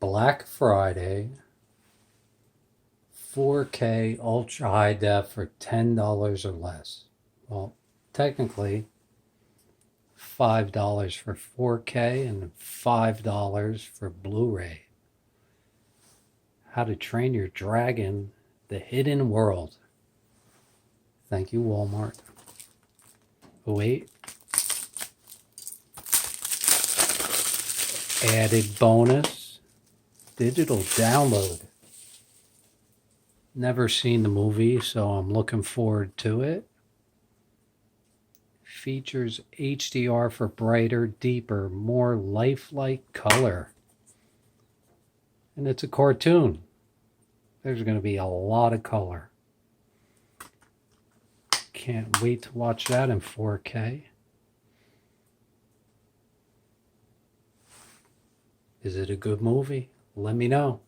Black Friday, 4K ultra high def for $10 or less. Well, technically, $5 for 4K and $5 for Blu-ray. How to Train Your Dragon, The Hidden World. Thank you, Walmart. Oh, wait. Added bonus, digital download. Never seen the movie, so I'm looking forward to it. Features HDR for brighter, deeper, more lifelike color. And it's a cartoon. There's going to be a lot of color. Can't wait to watch that in 4K. Is it a good movie? Let me know.